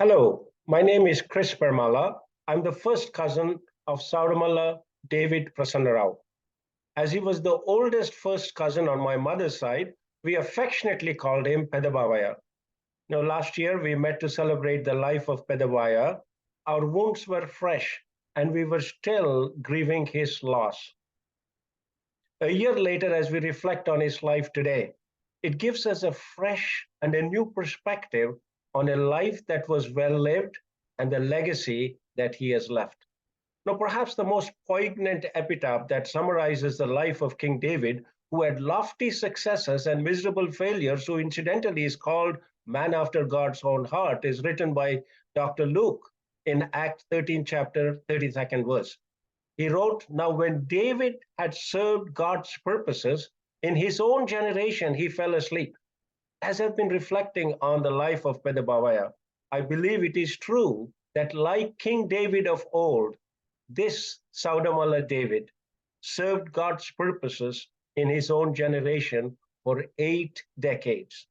Hello, my name is Chris Permala. I'm the first cousin of Saudamalla David Prasanna. As he was the oldest first cousin on my mother's side, we affectionately called him Pedabavaya. Now, last year we met to celebrate the life of Pedabaya. Our wounds were fresh and we were still grieving his loss. A year later, as we reflect on his life today, it gives us a fresh and a new perspective on a life that was well lived and the legacy that he has left. Now, perhaps the most poignant epitaph that summarizes the life of King David, who had lofty successes and miserable failures, who incidentally is called man after God's own heart, is written by Dr. Luke in Acts 13, chapter 32nd verse. He wrote, "Now, when David had served God's purposes, in his own generation he fell asleep." As I've been reflecting on the life of Pedabavaya, I believe it is true that, like King David of old, this Saudamalla David served God's purposes in his own generation for 8 decades.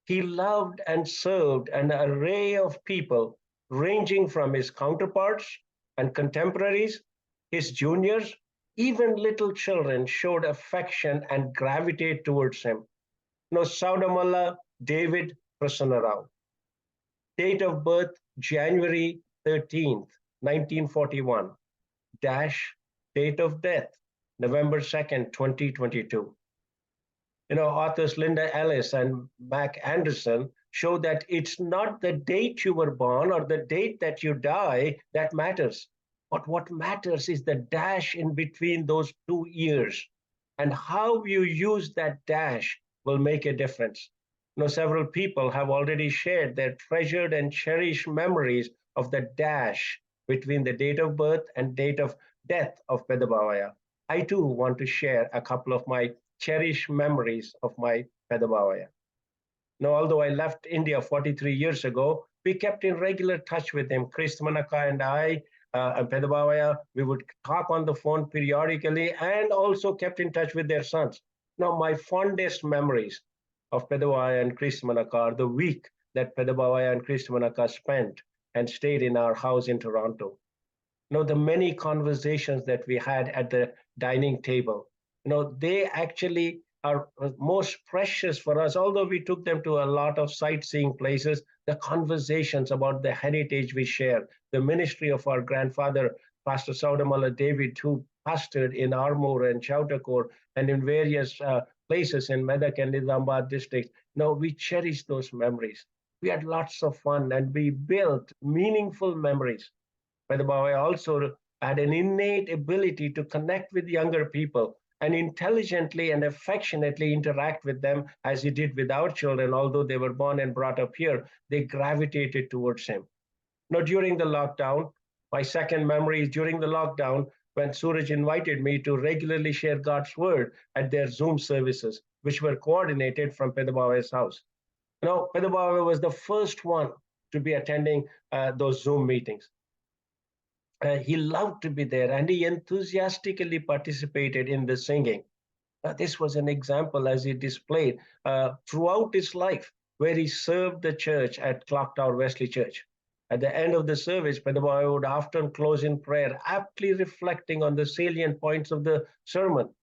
He loved and served an array of people, ranging from his counterparts and contemporaries, his juniors, even little children showed affection and gravitate towards him. No, Saudamalla David Prasanna. Date of birth, January 13th, 1941. Dash, date of death, November 2nd, 2022. Authors Linda Ellis and Mac Anderson show that it's not the date you were born or the date that you die that matters. But what matters is the dash in between those 2 years, and how you use that dash will make a difference. Several people have already shared their treasured and cherished memories of the dash between the date of birth and date of death of Pedabavaya. I too want to share a couple of my cherished memories of my Pedabavaya. Now, although I left India 43 years ago, we kept in regular touch with him. Chris Manaka and I, and Pedabavaya, we would talk on the phone periodically and also kept in touch with their sons. Now, my fondest memories of Pedabavaya and Chris Manaka are the week that Pedabavaya and Chris Manaka spent and stayed in our house in Toronto. The many conversations that we had at the dining table, they actually are most precious for us. Although we took them to a lot of sightseeing places, the conversations about the heritage we share, the ministry of our grandfather, Pastor Saudamalla David, who pastored in Armour and Chowtakor and in various places in Medak and Nizamabad districts. We cherish those memories. We had lots of fun and we built meaningful memories. Pedabavaya also had an innate ability to connect with younger people and intelligently and affectionately interact with them as he did with our children. Although they were born and brought up here, they gravitated towards him. During the lockdown, my second memory is during the lockdown when Suraj invited me to regularly share God's word at their Zoom services, which were coordinated from Pedabavaya's house. Pedabavaya was the first one to be attending those Zoom meetings. He loved to be there and he enthusiastically participated in the singing. This was an example as he displayed throughout his life, where he served the church at Clock Tower Wesley Church. At the end of the service, Pedabavaya would often close in prayer, aptly reflecting on the salient points of the sermon,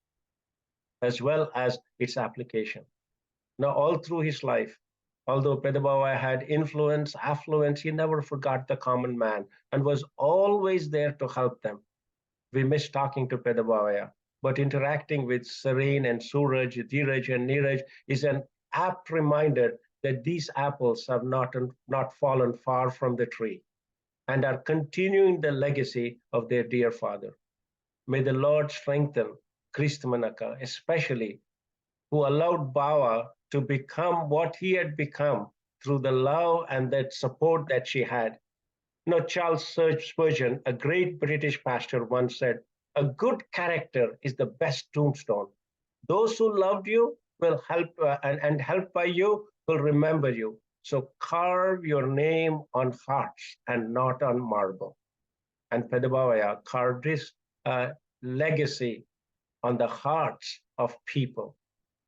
as well as its application. All through his life, although Pedabavaya had influence, affluence, he never forgot the common man and was always there to help them. We miss talking to Pedabavaya, but interacting with Serene and Suraj, Dheeraj and Neeraj is an apt reminder that these apples have not fallen far from the tree and are continuing the legacy of their dear father. May the Lord strengthen Kristamanaka, especially who allowed Bawa to become what he had become through the love and that support that she had. Charles Spurgeon, a great British pastor, once said, "A good character is the best tombstone. Those who loved you will help and helped by you will remember you. So carve your name on hearts and not on marble." And Pedabavaya carved his legacy on the hearts of people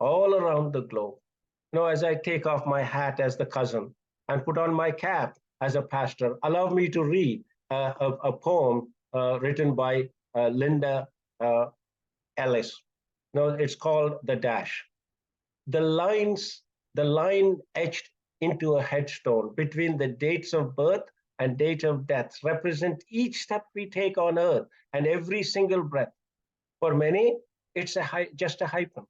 all around the globe. As I take off my hat as the cousin and put on my cap as a pastor, allow me to read a poem written by Linda uh, Ellis. No, it's called The Dash. The lines, the line etched into a headstone between the dates of birth and date of death represent each step we take on earth and every single breath. For many, it's just a hyphen,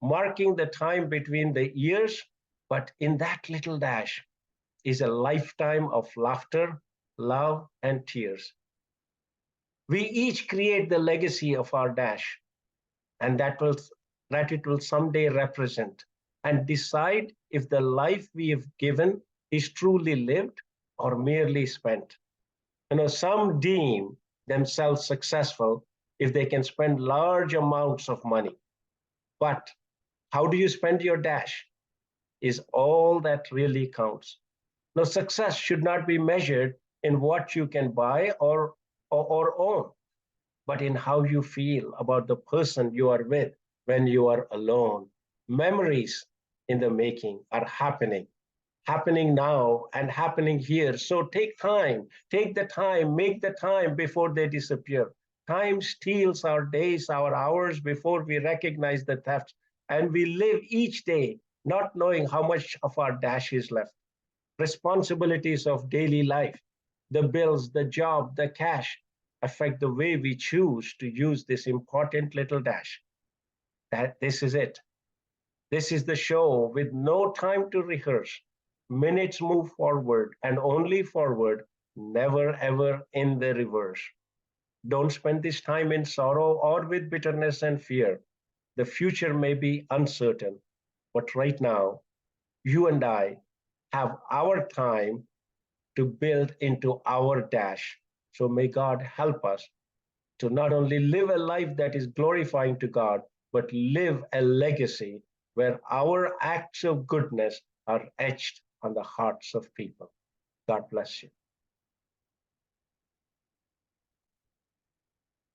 marking the time between the years, but in that little dash is a lifetime of laughter, love, and tears. We each create the legacy of our dash, and that it will someday represent and decide if the life we have given is truly lived or merely spent. Some deem themselves successful if they can spend large amounts of money. But how do you spend your dash is all that really counts. Now, success should not be measured in what you can buy or own, but in how you feel about the person you are with when you are alone. Memories in the making are happening now and happening here. So take the time, make the time before they disappear. Time steals our days, our hours before we recognize the theft. And we live each day not knowing how much of our dash is left. Responsibilities of daily life, the bills, the job, the cash affect the way we choose to use this important little dash. That this is it. This is the show with no time to rehearse. Minutes move forward and only forward, never ever in the reverse. Don't spend this time in sorrow or with bitterness and fear. The future may be uncertain, but right now, you and I have our time to build into our dash. So may God help us to not only live a life that is glorifying to God, but live a legacy where our acts of goodness are etched on the hearts of people. God bless you.